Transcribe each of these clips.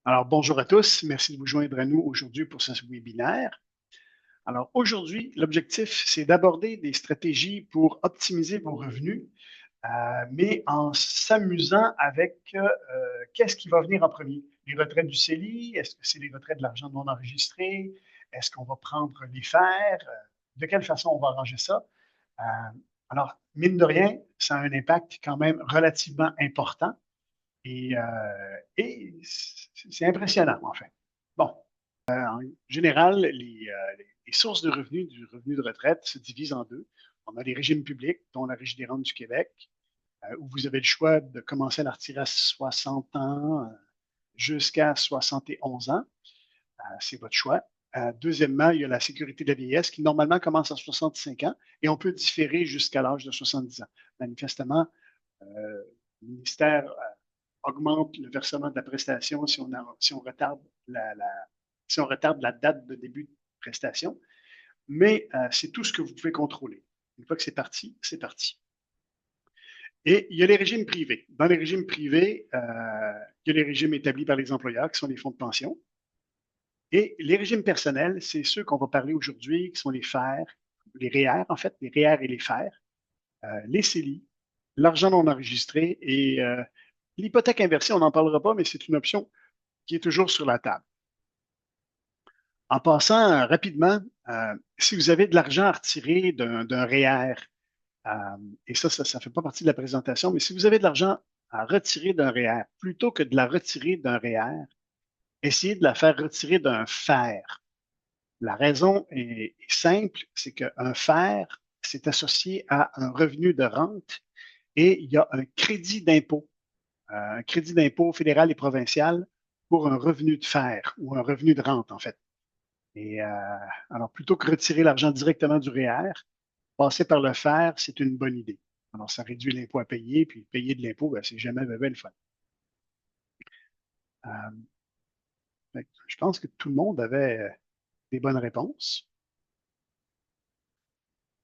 Alors, bonjour à tous. Merci de vous joindre à nous aujourd'hui pour ce webinaire. Alors, aujourd'hui, l'objectif, c'est d'aborder des stratégies pour optimiser vos revenus, mais en s'amusant avec qu'est-ce qui va venir en premier. Les retraits du CELI, est-ce que c'est les retraits de l'argent non enregistré? Est-ce qu'on va prendre les FER? De quelle façon on va arranger ça? Euh, alors, mine de rien, ça a un impact quand même relativement important. Et c'est impressionnant, en fait. Bon, en général, les sources de revenus du revenu de retraite se divisent en deux. On a les régimes publics, dont la Régie des rentes du Québec, où vous avez le choix de commencer à la retirer à 60 ans jusqu'à 71 ans. C'est votre choix. Deuxièmement, il y a la sécurité de la vieillesse qui normalement commence à 65 ans et on peut différer jusqu'à l'âge de 70 ans. Manifestement, le ministère augmente le versement de la prestation si on retarde si on retarde la date de début de prestation. Mais c'est tout ce que vous pouvez contrôler. Une fois que c'est parti, c'est parti. Et il y a les régimes privés. Dans les régimes privés, il y a les régimes établis par les employeurs, qui sont les fonds de pension. Et les régimes personnels, c'est ceux qu'on va parler aujourd'hui, qui sont les FER, les REER, en fait, les REER et les FER, les CELI, l'argent non enregistré et l'hypothèque inversée, on n'en parlera pas, mais c'est une option qui est toujours sur la table. En passant rapidement, si vous avez de l'argent à retirer d'un REER, et ça ne fait pas partie de la présentation, mais si vous avez de l'argent à retirer d'un REER, plutôt que de la retirer d'un REER, essayez de la faire retirer d'un FER. La raison est simple, c'est qu'un FER, c'est associé à un revenu de rente et il y a un crédit d'impôt fédéral et provincial pour un revenu de FER ou un revenu de rente, en fait. Et alors, plutôt que retirer l'argent directement du REER, passer par le FER, c'est une bonne idée. Alors, ça réduit l'impôt à payer, puis payer de l'impôt, ben, c'est jamais le fun. Je pense que tout le monde avait des bonnes réponses.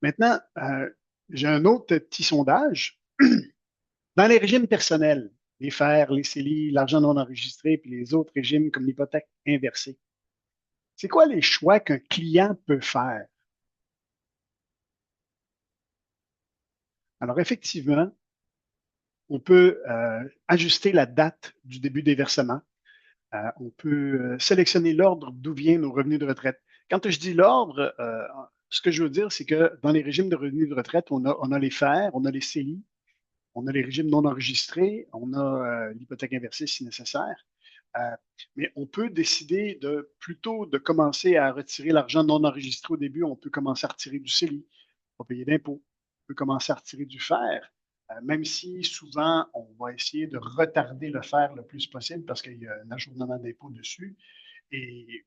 Maintenant, j'ai un autre petit sondage. Dans les régimes personnels, les FER, les CELI, l'argent non enregistré, puis les autres régimes comme l'hypothèque inversée, c'est quoi les choix qu'un client peut faire? Alors, effectivement, on peut ajuster la date du début des versements. On peut sélectionner l'ordre d'où viennent nos revenus de retraite. Quand je dis l'ordre, ce que je veux dire, c'est que dans les régimes de revenus de retraite, on a les FER, on a les CELI, on a les régimes non enregistrés, on a l'hypothèque inversée si nécessaire. Euh, mais on peut décider plutôt de commencer à retirer l'argent non enregistré au début. On peut commencer à retirer du CELI, pas payer d'impôts. On peut commencer à retirer du FER, même si souvent on va essayer de retarder le FER le plus possible parce qu'il y a un ajournement d'impôt dessus.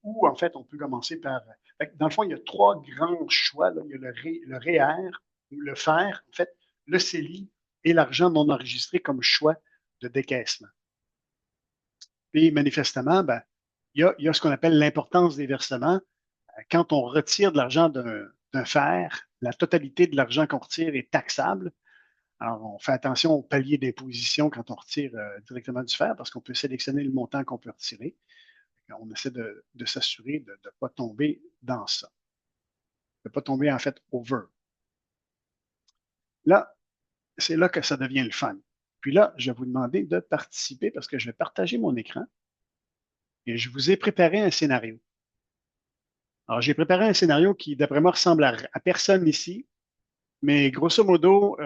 Ou en fait, on peut commencer par. Dans le fond, il y a trois grands choix. Là. Il y a le REER, ou le FER, en fait, le CELI et l'argent non enregistré comme choix de décaissement. Et manifestement, ben, il y a ce qu'on appelle l'importance des versements. Quand on retire de l'argent d'un FER, la totalité de l'argent qu'on retire est taxable. Alors, on fait attention au palier d'imposition quand on retire directement du FER parce qu'on peut sélectionner le montant qu'on peut retirer. On essaie de s'assurer de ne pas tomber dans ça, de ne pas tomber en fait over. Là, c'est là que ça devient le fun. Puis là, je vais vous demander de participer parce que je vais partager mon écran et je vous ai préparé un scénario. Alors, j'ai préparé un scénario qui, d'après moi, ressemble à personne ici, mais grosso modo,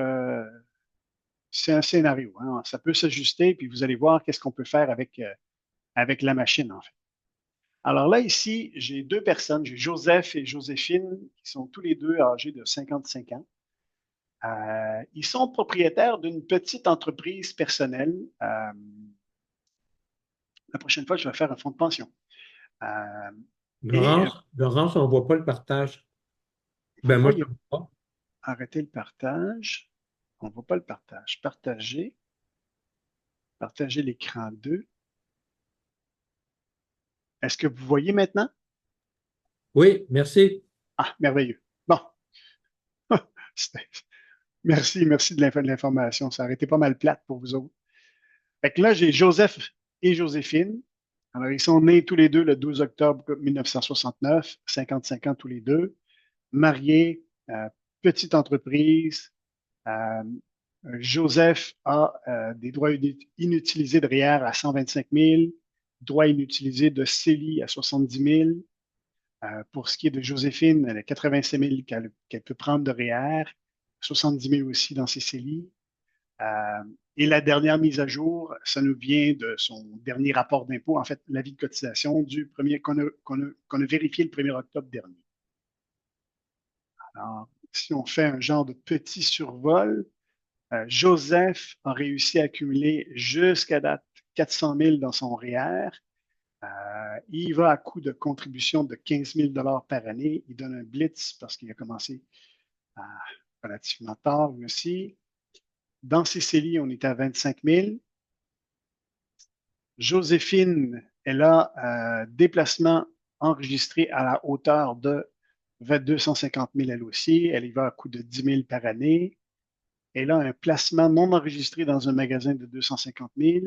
c'est un scénario. Hein. Ça peut s'ajuster, puis vous allez voir qu'est-ce qu'on peut faire avec la machine, en fait. Alors là, ici, j'ai deux personnes, j'ai Joseph et Joséphine, qui sont tous les deux âgés de 55 ans. Ils sont propriétaires d'une petite entreprise personnelle. La prochaine fois, je vais faire un fonds de pension. Euh, et Laurence, on ne voit pas le partage. Faut Ben moi, pas je ne vois pas. arrêter le partage. On ne voit pas le partage. Partager. Partager l'écran 2. Est-ce que vous voyez maintenant? Oui, merci. Ah, merveilleux. Bon. Merci de l'information. Ça aurait été pas mal plate pour vous autres. Fait que là, j'ai Joseph et Joséphine. Alors, ils sont nés tous les deux le 12 octobre 1969, 55 ans tous les deux, mariés, petite entreprise. Euh, Joseph a des droits inutilisés de REER à 125 000, droits inutilisés de CELI à 70 000. Pour ce qui est de Joséphine, elle a 85 000 qu'elle peut prendre de REER, 70 000 aussi dans ses CELI. Et la dernière mise à jour, ça nous vient de son dernier rapport d'impôt, en fait, l'avis de cotisation qu'on a vérifié le 1er octobre dernier. Alors, si on fait un genre de petit survol, Joseph a réussi à accumuler jusqu'à date 400 000 dans son REER. Il va à coût de contribution de 15 000 par année. Il donne un blitz parce qu'il a commencé relativement tard lui aussi. Dans ses CELI, on est à 25 000. Joséphine, elle a déplacement enregistré à la hauteur de 250 000 elle aussi. Elle y va à coût de 10 000 par année. Elle a un placement non enregistré dans un magasin de 250 000.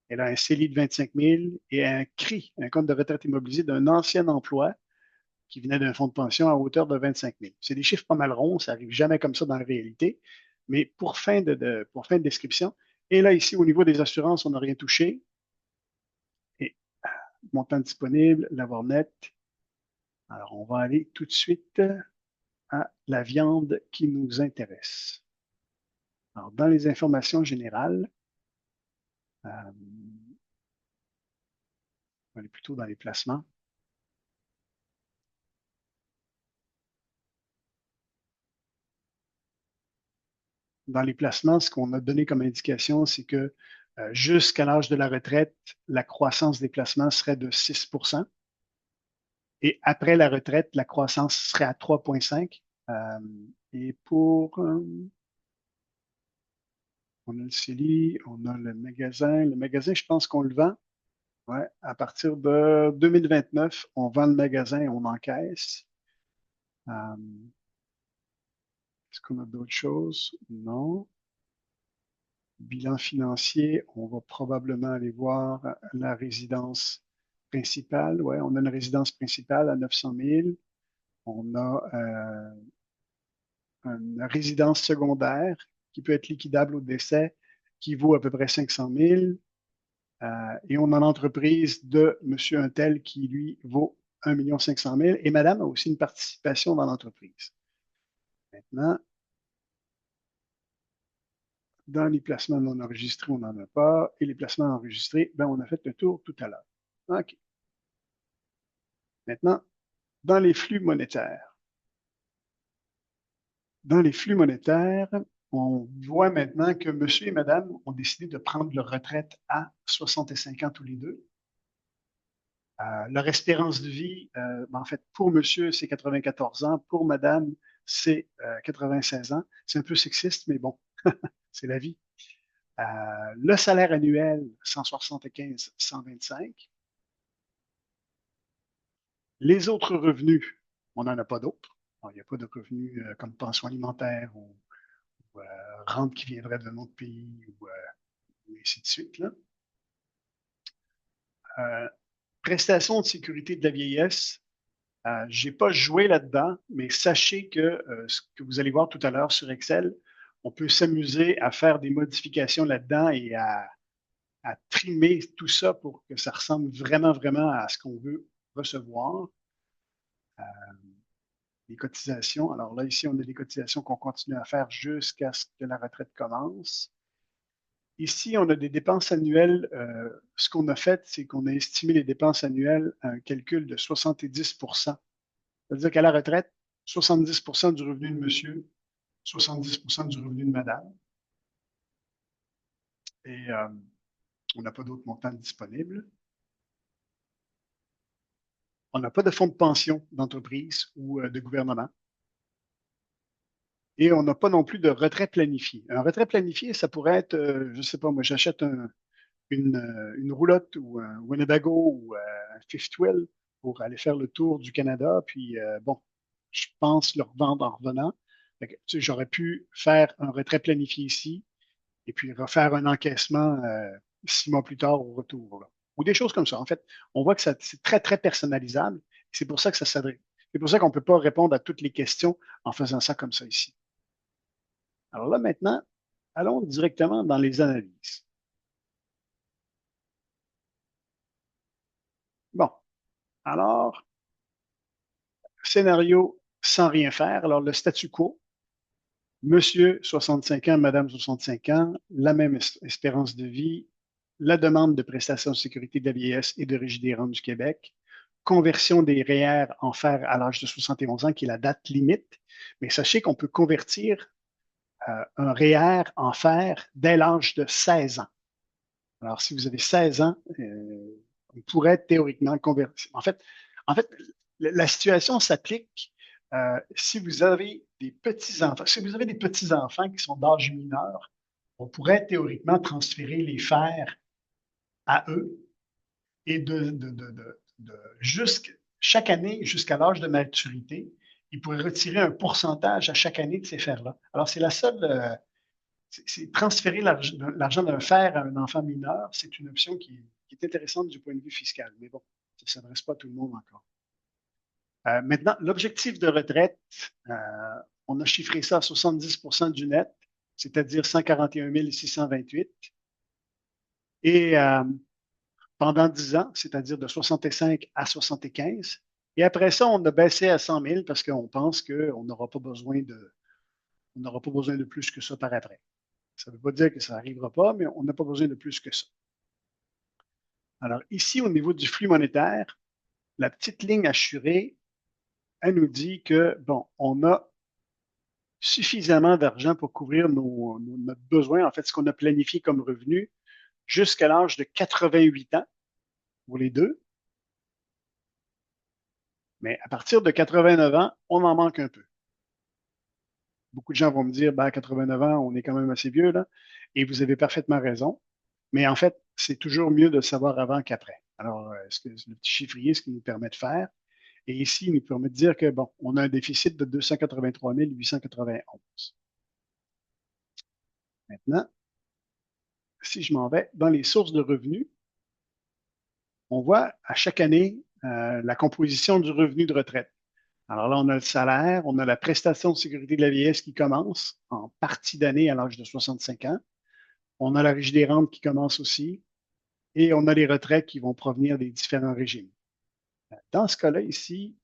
Elle a un CELI de 25 000 et un CRI, un compte de retraite immobilisé d'un ancien emploi qui venait d'un fonds de pension à hauteur de 25 000. C'est des chiffres pas mal ronds, ça n'arrive jamais comme ça dans la réalité, mais pour fin de description. Et là, ici, au niveau des assurances, on n'a rien touché. Et montant disponible, l'avoir net. Alors, on va aller tout de suite à la viande qui nous intéresse. Alors, dans les informations générales, on va aller plutôt dans les placements. Dans les placements, ce qu'on a donné comme indication, c'est que jusqu'à l'âge de la retraite, la croissance des placements serait de 6 et après la retraite, la croissance serait à 3,5 et pour, on a le CELI, on a le magasin. Le magasin, je pense qu'on le vend. Ouais, à partir de 2029, on vend le magasin et on encaisse. Est-ce qu'on a d'autres choses? Non. Bilan financier, on va probablement aller voir la résidence principale. Ouais, on a une résidence principale à 900 000. On a une résidence secondaire qui peut être liquidable au décès, qui vaut à peu près 500 000. Et on a l'entreprise de M. Untel qui, lui, vaut 1 500 000. Et Madame a aussi une participation dans l'entreprise. Maintenant, dans les placements non enregistrés, on n'en a pas. Et les placements enregistrés, ben, on a fait le tour tout à l'heure. OK. Maintenant, dans les flux monétaires. Dans les flux monétaires, on voit maintenant que monsieur et madame ont décidé de prendre leur retraite à 65 ans tous les deux. Leur espérance de vie, en fait, pour monsieur, c'est 94 ans. Pour madame, c'est 96 ans. C'est un peu sexiste, mais bon, c'est la vie. Le salaire annuel, 175, 125. Les autres revenus, on n'en a pas d'autres. Il n'y a pas de revenus comme pension alimentaire ou rente qui viendrait d'un autre pays ou ainsi de suite. Là. Prestations de sécurité de la vieillesse, je n'ai pas joué là-dedans, mais sachez que ce que vous allez voir tout à l'heure sur Excel, on peut s'amuser à faire des modifications là-dedans et à trimer tout ça pour que ça ressemble vraiment, vraiment à ce qu'on veut recevoir. Les cotisations. Alors là, ici, on a des cotisations qu'on continue à faire jusqu'à ce que la retraite commence. Ici, on a des dépenses annuelles. Ce qu'on a fait, c'est qu'on a estimé les dépenses annuelles à un calcul de 70 %. C'est-à-dire qu'à la retraite, 70 % du revenu de monsieur, 70 % du revenu de madame. Et on n'a pas d'autres montants disponibles. On n'a pas de fonds de pension d'entreprise ou de gouvernement. Et on n'a pas non plus de retrait planifié. Un retrait planifié, ça pourrait être, je ne sais pas, moi j'achète une roulotte ou un Winnebago ou un fifth wheel pour aller faire le tour du Canada. Puis bon, je pense le revendre en revenant. J'aurais pu faire un retrait planifié ici et puis refaire un encaissement 6 mois plus tard au retour. Là. ou des choses comme ça. En fait, on voit que c'est très, très personnalisable. C'est pour ça que ça s'adresse. C'est pour ça qu'on ne peut pas répondre à toutes les questions en faisant ça comme ça ici. Alors là, maintenant, allons directement dans les analyses. Bon, alors, scénario sans rien faire. Alors, le statu quo, monsieur 65 ans, madame 65 ans, la même espérance de vie, la demande de prestation de sécurité de la vieillesse et de Régie des rentes du Québec, conversion des REER en fer à l'âge de 71 ans, qui est la date limite. Mais sachez qu'on peut convertir un REER en fer dès l'âge de 16 ans. Alors, si vous avez 16 ans, on pourrait théoriquement convertir. En fait, la situation s'applique si vous avez des petits-enfants. Si vous avez des petits-enfants qui sont d'âge mineur, on pourrait théoriquement transférer les fers à eux et chaque année, jusqu'à l'âge de maturité, ils pourraient retirer un pourcentage à chaque année de ces fers-là. Alors, c'est la seule. C'est transférer l'argent d'un fer à un enfant mineur, c'est une option qui est intéressante du point de vue fiscal. Mais bon, ça ne s'adresse pas à tout le monde encore. Maintenant, l'objectif de retraite, on a chiffré ça à 70 du net, c'est-à-dire 141 628. Et pendant 10 ans, c'est-à-dire de 65 à 75. Et après ça, on a baissé à 100 000 parce qu'on pense qu'on n'aura pas besoin de plus que ça par après. Ça ne veut pas dire que ça n'arrivera pas, mais on n'a pas besoin de plus que ça. Alors ici, au niveau du flux monétaire, la petite ligne assurée, elle nous dit que, bon, on a suffisamment d'argent pour couvrir notre besoin, en fait, ce qu'on a planifié comme revenu, jusqu'à l'âge de 88 ans pour les deux. Mais à partir de 89 ans, on en manque un peu. Beaucoup de gens vont me dire, ben, à 89 ans, on est quand même assez vieux, là. Et vous avez parfaitement raison. Mais en fait, c'est toujours mieux de savoir avant qu'après. Alors, le petit chiffrier, ce qu'il nous permet de faire. Et ici, il nous permet de dire que, bon, on a un déficit de 283 891. Maintenant, si je m'en vais dans les sources de revenus, on voit à chaque année la composition du revenu de retraite. Alors là, on a le salaire, on a la prestation de sécurité de la vieillesse qui commence en partie d'année à l'âge de 65 ans. On a la Régie des rentes qui commence aussi. Et on a les retraites qui vont provenir des différents régimes. Dans ce cas-là, ici,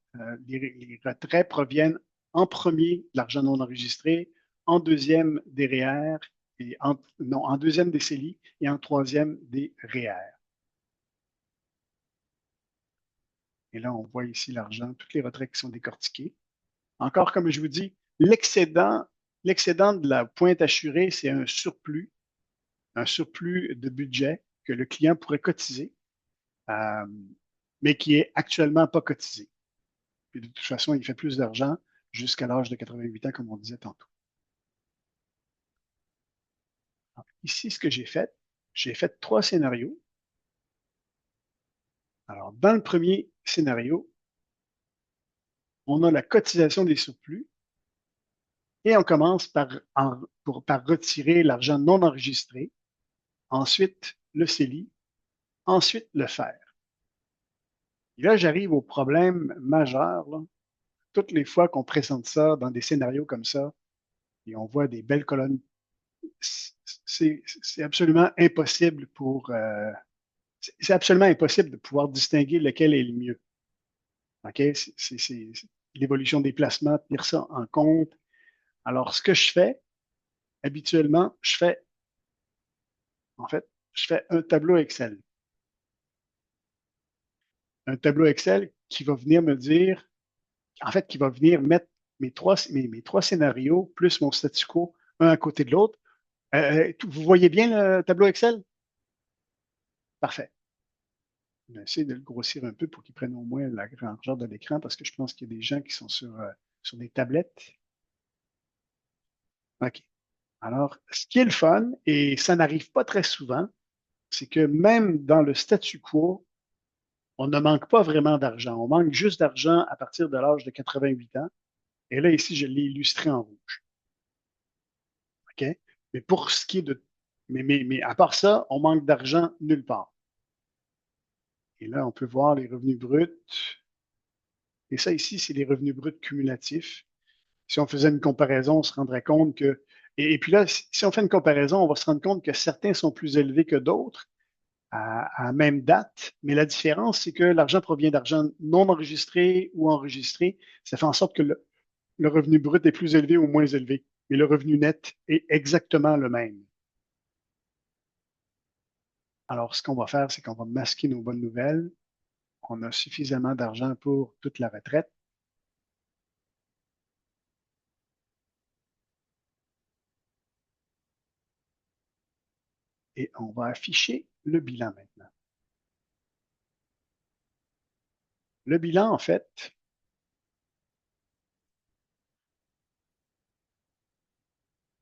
les retraits proviennent en premier de l'argent non enregistré, en deuxième des REER, en deuxième des CELI et en troisième des REER. Et là, on voit ici l'argent, toutes les retraites qui sont décortiquées. Encore, comme je vous dis, l'excédent de la pointe assurée, c'est un surplus de budget que le client pourrait cotiser, mais qui est actuellement pas cotisé. Puis de toute façon, il fait plus d'argent jusqu'à l'âge de 88 ans, comme on disait tantôt. Alors, ici, ce que j'ai fait 3 scénarios. Alors, dans le premier scénario, on a la cotisation des surplus et on commence par retirer l'argent non enregistré, ensuite le CELI, ensuite le fer. Et là, j'arrive au problème majeur, là. Toutes les fois qu'on présente ça dans des scénarios comme ça, et on voit des belles colonnes, c'est absolument impossible c'est absolument impossible de pouvoir distinguer lequel est le mieux. OK? C'est l'évolution des placements, tenir ça en compte. Alors, ce que je fais, habituellement, en fait, je fais un tableau Excel. Un tableau Excel qui va venir me dire, en fait, qui va venir mettre mes trois scénarios plus mon statu quo, un à côté de l'autre. Vous voyez bien le tableau Excel? Parfait. On va essayer de le grossir un peu pour qu'il prenne au moins la grandeur de l'écran parce que je pense qu'il y a des gens qui sont sur des tablettes. OK. Alors, ce qui est le fun, et ça n'arrive pas très souvent, c'est que même dans le statu quo, on ne manque pas vraiment d'argent. On manque juste d'argent à partir de l'âge de 88 ans. Et là, ici, je l'ai illustré en rouge. OK? Mais pour ce qui est de. Mais à part ça, on manque d'argent nulle part. Et là, on peut voir les revenus bruts. Et ça ici, c'est les revenus bruts cumulatifs. Si on faisait une comparaison, on se rendrait compte que... Et puis là, si on fait une comparaison, on va se rendre compte que certains sont plus élevés que d'autres à même date, mais la différence, c'est que l'argent provient d'argent non enregistré ou enregistré. Ça fait en sorte que le revenu brut est plus élevé ou moins élevé, mais le revenu net est exactement le même. Alors, ce qu'on va faire, c'est qu'on va masquer nos bonnes nouvelles. On a suffisamment d'argent pour toute la retraite. Et on va afficher le bilan maintenant. Le bilan, en fait,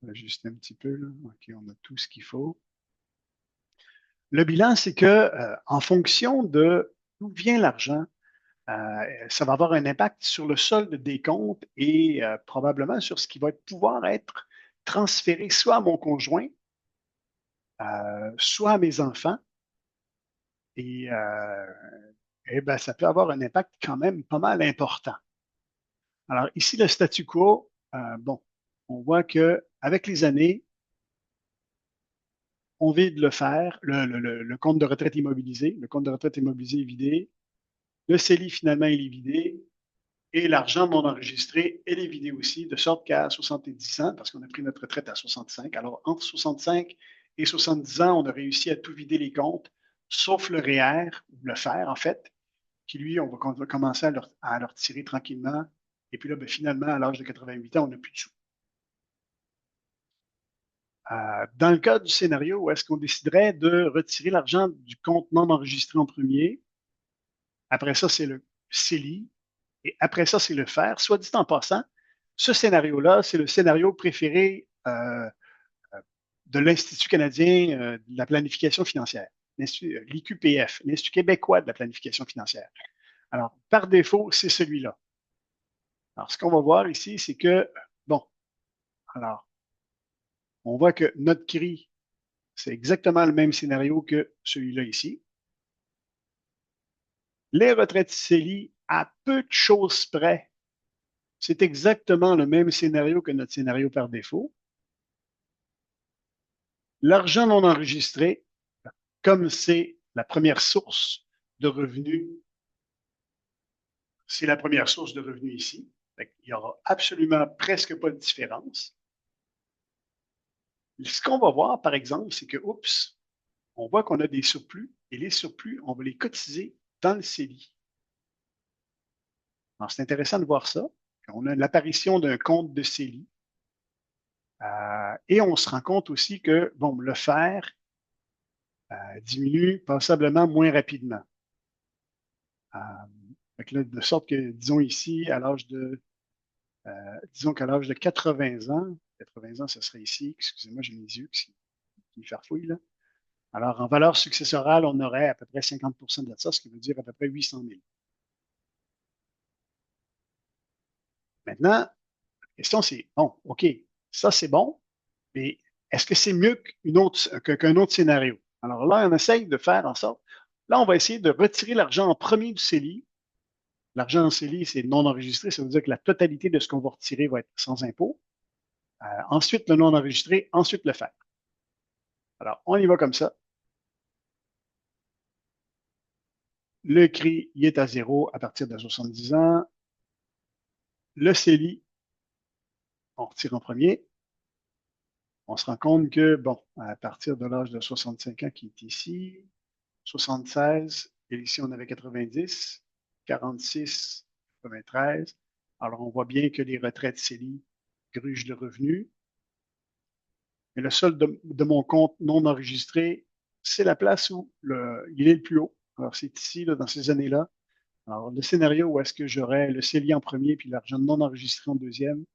on va ajuster un petit peu, là. OK, on a tout ce qu'il faut. Le bilan, c'est que en fonction de d'où vient l'argent, ça va avoir un impact sur le solde des comptes et probablement sur ce qui va pouvoir être transféré soit à mon conjoint, soit à mes enfants. Et, ben, ça peut avoir un impact quand même pas mal important. Alors ici, le statu quo, bon, on voit que avec les années, on vide le fer, le compte de retraite immobilisé. Le compte de retraite immobilisé est vidé. Le CELI, finalement, il est vidé. Et l'argent non enregistré, elle est vidée aussi, de sorte qu'à 70 ans, parce qu'on a pris notre retraite à 65, alors entre 65 et 70 ans, on a réussi à tout vider les comptes, sauf le REER, ou le fer, en fait, qui, lui, on va commencer à le retirer tranquillement. Et puis là, ben, finalement, à l'âge de 88 ans, on n'a plus de sous. Dans le cas du scénario où est-ce qu'on déciderait de retirer l'argent du compte non enregistré en premier, après ça, c'est le CELI, et après ça, c'est le fer. Soit dit en passant, ce scénario-là, c'est le scénario préféré de l'Institut canadien de la planification financière, l'IQPF, l'Institut québécois de la planification financière. Alors, par défaut, c'est celui-là. Alors, ce qu'on va voir ici, c'est que, bon, alors, on voit que notre CRI, c'est exactement le même scénario que celui-là ici. Les retraites CELI, à peu de choses près, c'est exactement le même scénario que notre scénario par défaut. L'argent non enregistré, comme c'est la première source de revenus, c'est la première source de revenus ici. Il n'y aura absolument presque pas de différence. Ce qu'on va voir, par exemple, c'est que, oups, on voit qu'on a des surplus et les surplus, on va les cotiser dans le CELI. Alors, c'est intéressant de voir ça. On a l'apparition d'un compte de CELI. Et on se rend compte aussi que, bon, le fer diminue passablement moins rapidement. De sorte que, disons ici, disons qu'à l'âge de 80 ans, ce serait ici, excusez-moi, j'ai mes yeux qui farfouillent là. Alors, en valeur successorale, on aurait à peu près 50 de ça, ce qui veut dire à peu près 800 000. Maintenant, la question c'est, bon, OK, ça c'est bon, mais est-ce que c'est mieux qu'un autre scénario? Alors là, on essaye de faire en sorte, là, on va essayer de retirer l'argent en premier du CELI. L'argent en CELI, c'est non enregistré, ça veut dire que la totalité de ce qu'on va retirer va être sans impôt. Ensuite, le non enregistré, ensuite le fer. Alors, on y va comme ça. Le CRI, il est à zéro à partir de 70 ans. Le CELI, on retire en premier. On se rend compte que, bon, à partir de l'âge de 65 ans qui est ici, 76, et ici on avait 90, 46, 93. Alors on voit bien que les retraites CELI grugent le revenu. Mais le solde de mon compte non enregistré, c'est la place où il est le plus haut. Alors c'est ici, là, dans ces années-là. Alors le scénario où est-ce que j'aurais le CELI en premier puis l'argent non enregistré en deuxième,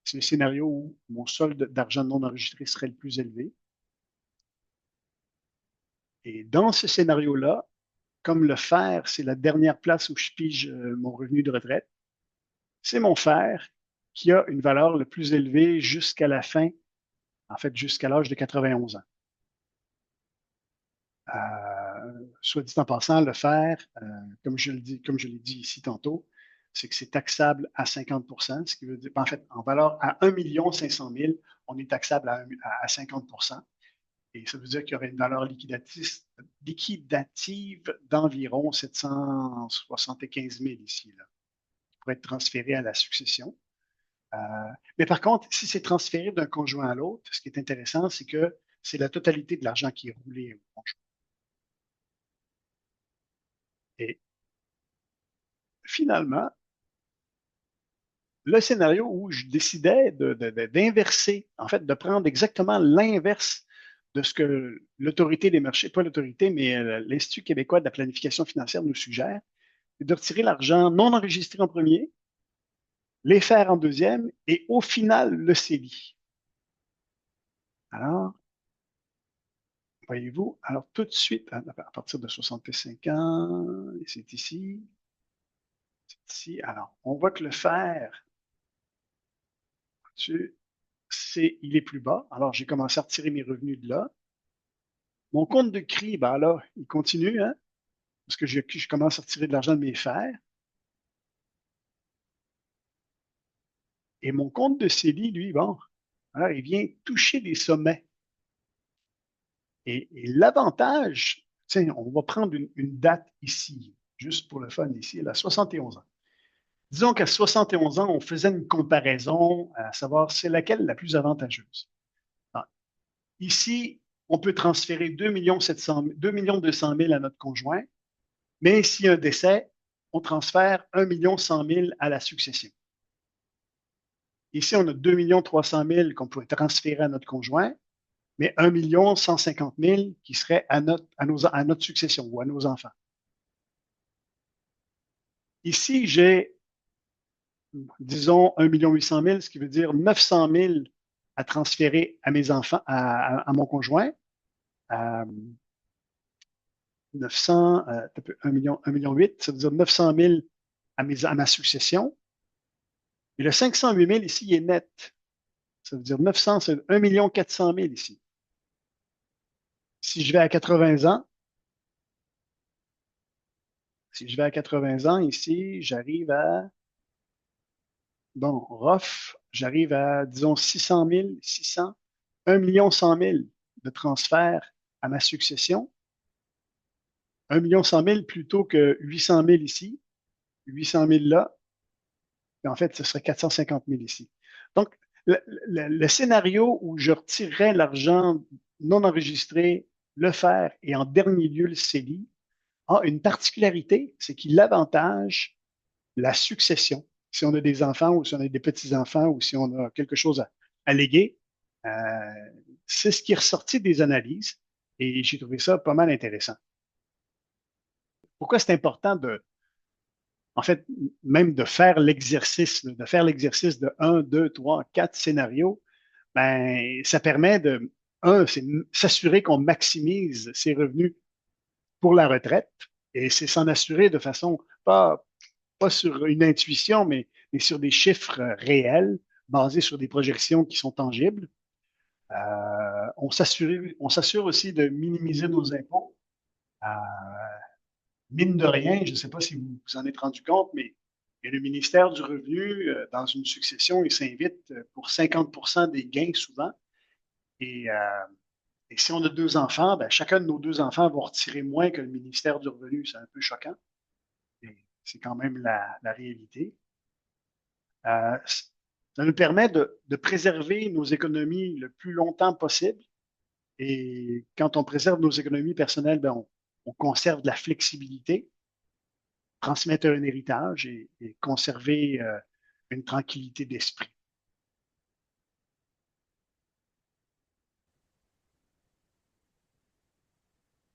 c'est le scénario où mon solde d'argent non enregistré serait le plus élevé. Et dans ce scénario-là, comme le fer, c'est la dernière place où je pige mon revenu de retraite, c'est mon fer qui a une valeur le plus élevée jusqu'à la fin, en fait jusqu'à l'âge de 91 ans. soit dit en passant, le fer, comme je l'ai dit ici tantôt, c'est que c'est taxable à 50 ce qui veut dire, en fait, en valeur à 1 500 000, on est taxable à 50 et ça veut dire qu'il y aurait une valeur liquidative d'environ 775 000 ici, là, qui pourrait être transféré à la succession. Mais par contre, si c'est transféré d'un conjoint à l'autre, ce qui est intéressant, c'est que c'est la totalité de l'argent qui est roulé au conjoint. Et finalement, le scénario où je décidais d'inverser, en fait, de prendre exactement l'inverse de ce que l'autorité des marchés, pas l'autorité, mais l'Institut québécois de la planification financière nous suggère, c'est de retirer l'argent non enregistré en premier, les faire en deuxième et au final le CELI. Alors, voyez-vous, alors tout de suite, à partir de 65 ans, c'est ici, alors on voit que le fer, il est plus bas. Alors, j'ai commencé à retirer mes revenus de là. Mon compte de CRI, ben là, il continue, hein, parce que je commence à retirer de l'argent de mes fers. Et mon compte de CELI, lui, bon, alors, il vient toucher des sommets. Et l'avantage, tiens, on va prendre une date ici, juste pour le fun ici, elle a 71 ans. Disons qu'à 71 ans, on faisait une comparaison à savoir c'est laquelle la plus avantageuse. Alors, ici, on peut transférer 2 200 000 à notre conjoint, mais s'il y a un décès, on transfère 1 100 000 à la succession. Ici, on a 2 300 000 qu'on pourrait transférer à notre conjoint, mais 1 150 000 qui serait à notre succession ou à nos enfants. Ici, j'ai, disons, 1 800 000, ce qui veut dire 900 000 à transférer à mes enfants, à mon conjoint. 900, 1 million, 1 million 8, ça veut dire 900 000 à ma succession. Et le 508 000 ici, il est net. Ça veut dire 900, c'est 1 400 000 ici. Si je vais à 80 ans, ici, j'arrive à, bon, rough, j'arrive à, disons, 600 000, 1 100 000 de transfert à ma succession. 1 100 000 plutôt que 800 000 ici, 800 000 là. Et en fait, ce serait 450 000 ici. Donc, le scénario où je retirerais l'argent non enregistré, le fer et en dernier lieu le CELI a une particularité, c'est qu'il avantage la succession. Si on a des enfants ou si on a des petits-enfants ou si on a quelque chose à léguer, c'est ce qui est ressorti des analyses et j'ai trouvé ça pas mal intéressant. Pourquoi c'est important en fait, même de faire l'exercice de 1, 2, 3, 4 scénarios, ben, ça permet c'est s'assurer qu'on maximise ses revenus pour la retraite et c'est s'en assurer de façon pas sur une intuition, mais sur des chiffres réels, basés sur des projections qui sont tangibles. On s'assure aussi de minimiser nos impôts. Euh, Mine de rien, je ne sais pas si vous vous en êtes rendu compte, mais le ministère du Revenu, dans une succession, il s'invite pour 50 des gains souvent. Et, si on a 2 enfants, ben, chacun de nos 2 enfants va retirer moins que le ministère du Revenu. C'est un peu choquant. C'est quand même la réalité. Ça nous permet de préserver nos économies le plus longtemps possible. Et quand on préserve nos économies personnelles, ben, on conserve de la flexibilité, transmettre un héritage et conserver une tranquillité d'esprit.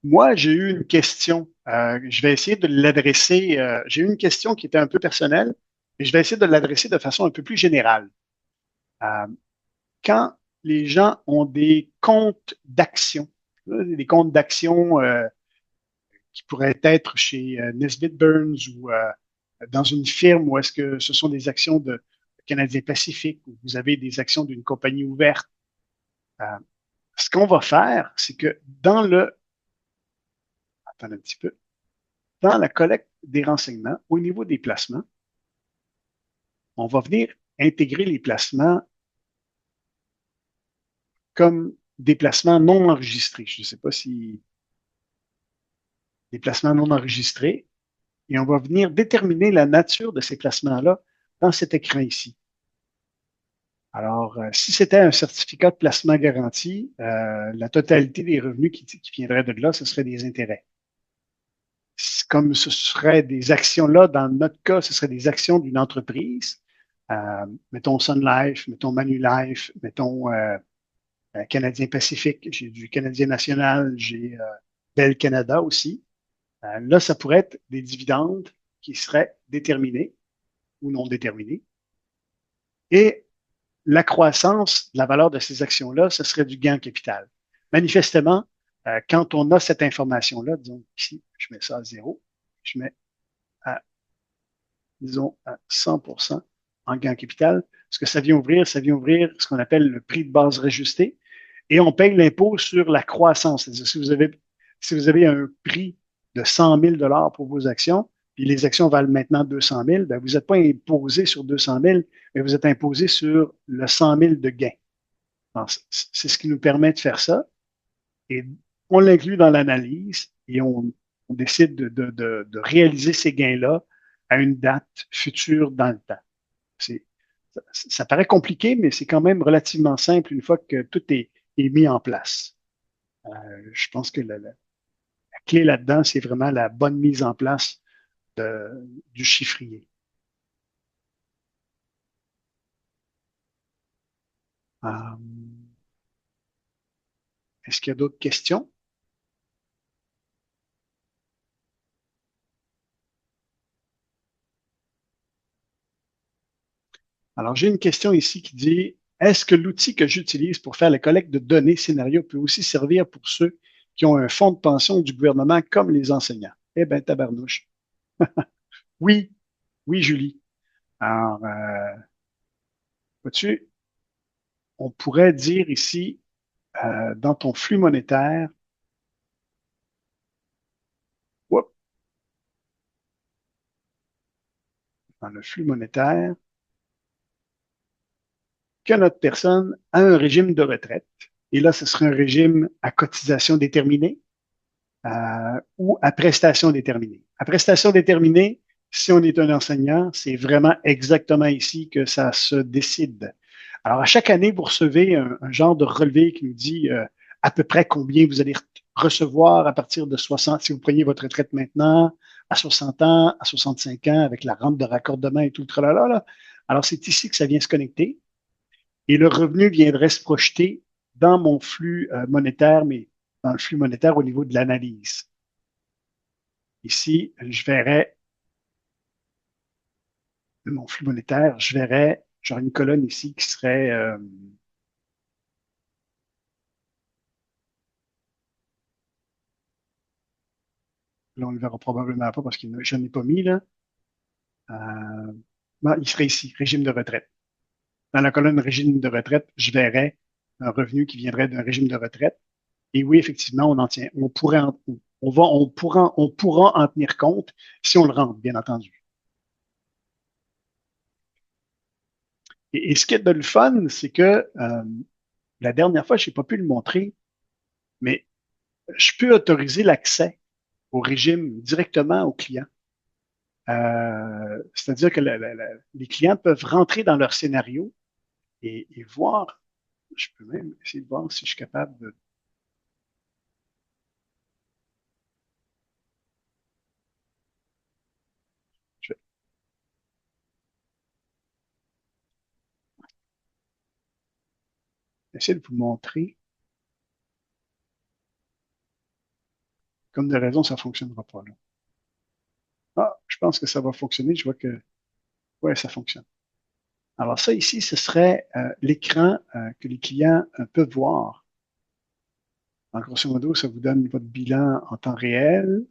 Moi, j'ai eu une question. Je vais essayer de l'adresser. J'ai eu une question qui était un peu personnelle, mais je vais essayer de l'adresser de façon un peu plus générale. Euh, Quand les gens ont des comptes d'action, des comptes d'action qui pourraient être chez Nesbitt Burns ou dans une firme où est-ce que ce sont des actions de Canadien Pacifique, où vous avez des actions d'une compagnie ouverte. Ce qu'on va faire, c'est que dans le attendre un petit peu. Dans la collecte des renseignements, au niveau des placements, on va venir intégrer les placements comme des placements non enregistrés. Je ne sais pas si des placements non enregistrés, et on va venir déterminer la nature de ces placements-là dans cet écran ici. Alors, si c'était un certificat de placement garanti, la totalité des revenus qui viendraient de là, ce serait des intérêts. Comme ce seraient des actions-là, dans notre cas, ce seraient des actions d'une entreprise. Mettons Sun Life, mettons Manulife, mettons Canadien Pacifique, j'ai du Canadien National, j'ai Bell Canada aussi. Là, ça pourrait être des dividendes qui seraient déterminés ou non déterminés. Et la croissance de la valeur de ces actions-là, ce serait du gain en capital. Manifestement, quand on a cette information-là, disons ici, je mets ça à 0, je mets à, disons, à 100% en gain en capital, ce que ça vient ouvrir ce qu'on appelle le prix de base rajusté, et on paye l'impôt sur la croissance. C'est-à-dire, si vous avez un prix de 100 000 pour vos actions, puis les actions valent maintenant 200 000, ben vous n'êtes pas imposé sur 200 000, mais vous êtes imposé sur le 100 000 de gain. C'est ce qui nous permet de faire ça. Et on l'inclut dans l'analyse et on décide de réaliser ces gains-là à une date future dans le temps. Ça paraît compliqué, mais c'est quand même relativement simple une fois que tout est mis en place. Je pense que la clé là-dedans, c'est vraiment la bonne mise en place du chiffrier. Euh, Est-ce qu'il y a d'autres questions? Alors, j'ai une question ici qui dit, est-ce que l'outil que j'utilise pour faire la collecte de données scénario peut aussi servir pour ceux qui ont un fonds de pension du gouvernement comme les enseignants? Eh bien, tabarnouche. Oui, oui, Julie. Alors, vois-tu, on pourrait dire ici, dans ton flux monétaire, whoop, dans le flux monétaire, que notre personne a un régime de retraite. Et là, ce serait un régime à cotisation déterminée ou à prestation déterminée. À prestation déterminée, si on est un enseignant, c'est vraiment exactement ici que ça se décide. Alors, à chaque année, vous recevez un genre de relevé qui nous dit à peu près combien vous allez recevoir à partir de 60, si vous preniez votre retraite maintenant, à 60 ans, à 65 ans, avec la rente de raccordement et tout le tralala. Là. Alors, c'est ici que ça vient se connecter. Et le revenu viendrait se projeter dans mon flux monétaire, mais dans le flux monétaire au niveau de l'analyse. Ici, je verrais mon flux monétaire, je verrais genre une colonne ici qui serait là, on ne le verra probablement pas parce que je n'en ai pas mis là. Non, il serait ici, régime de retraite. Dans la colonne régime de retraite, je verrais un revenu qui viendrait d'un régime de retraite. Et oui, effectivement, on en tient. On pourra en tenir compte si on le rentre, bien entendu. Et ce qui est de le fun, c'est que la dernière fois, je n'ai pas pu le montrer, mais je peux autoriser l'accès au régime directement aux clients. C'est-à-dire que les clients peuvent rentrer dans leur scénario et voir, je peux même essayer de voir si je suis capable de. Je vais essayer de vous montrer. Comme de raison, ça ne fonctionnera pas là. Ah, je pense que ça va fonctionner. Je vois que, ouais, ça fonctionne. Alors ça ici, ce serait l'écran que les clients peuvent voir. En grosso modo, ça vous donne votre bilan en temps réel,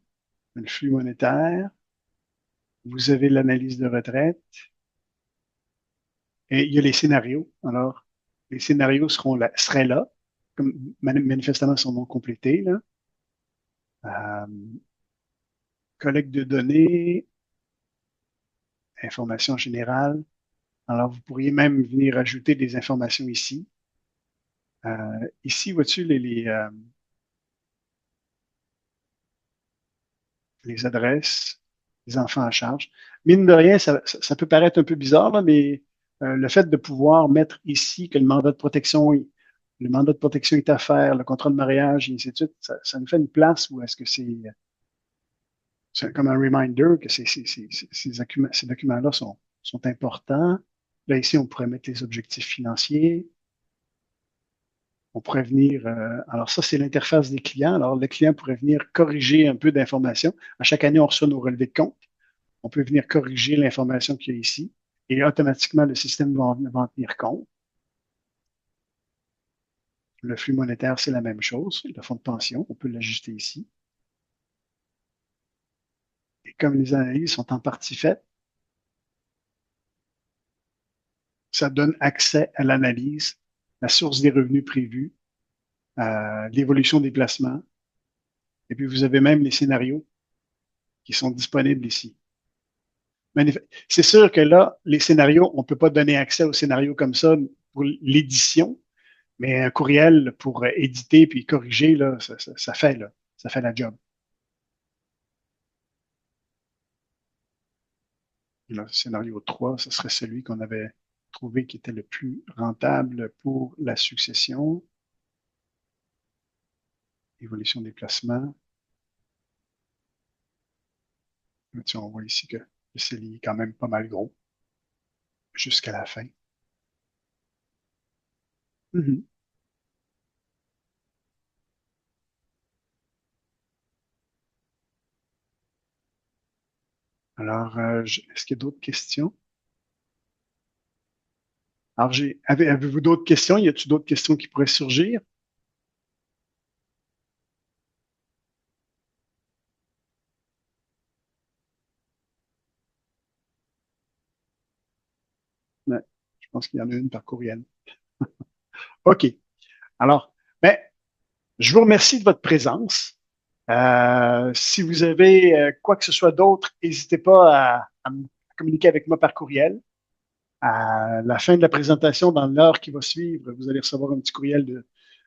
le flux monétaire. Vous avez l'analyse de retraite et il y a les scénarios. Alors, les scénarios seraient là, comme manifestement sont non complétés. Là. collecte de données, information générale. Alors, vous pourriez même venir ajouter des informations ici. Ici, vois-tu les adresses, les enfants à charge. Mine de rien, ça peut paraître un peu bizarre, là, mais le fait de pouvoir mettre ici que le mandat de protection, le mandat de protection est à faire, le contrat de mariage, et ainsi de suite, ça nous fait une place où est-ce que c'est comme un reminder que ces documents-là sont importants. Là, ici, on pourrait mettre les objectifs financiers. On pourrait venir, alors ça, c'est l'interface des clients. Alors, le client pourrait venir corriger un peu d'informations. À chaque année, on reçoit nos relevés de compte. On peut venir corriger l'information qu'il y a ici et automatiquement, le système va en tenir compte. Le flux monétaire, c'est la même chose. Le fonds de pension, on peut l'ajuster ici. Et comme les analyses sont en partie faites, ça donne accès à l'analyse, la source des revenus prévus, l'évolution des placements. Et puis, vous avez même les scénarios qui sont disponibles ici. C'est sûr que là, les scénarios, on ne peut pas donner accès aux scénarios comme ça pour l'édition, mais un courriel pour éditer puis corriger, là, ça fait la job. Le scénario 3, ce serait celui qu'on avait trouvé qui était le plus rentable pour la succession. Évolution des placements. On voit ici que le CELI est quand même pas mal gros jusqu'à la fin. Mm-hmm. Alors, est-ce qu'il y a d'autres questions? Alors, avez-vous d'autres questions? Y a-t-il d'autres questions qui pourraient surgir? Ouais, je pense qu'il y en a une par courriel. OK. Alors, ben, je vous remercie de votre présence. Si vous avez quoi que ce soit d'autre, n'hésitez pas à communiquer avec moi par courriel. À la fin de la présentation, dans l'heure qui va suivre, vous allez recevoir un petit courriel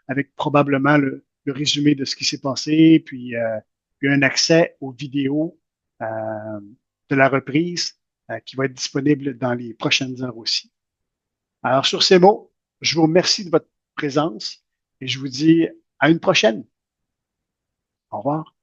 avec probablement le résumé de ce qui s'est passé, puis un accès aux vidéos de la reprise qui va être disponible dans les prochaines heures aussi. Alors, sur ces mots, je vous remercie de votre présence et je vous dis à une prochaine. Au revoir.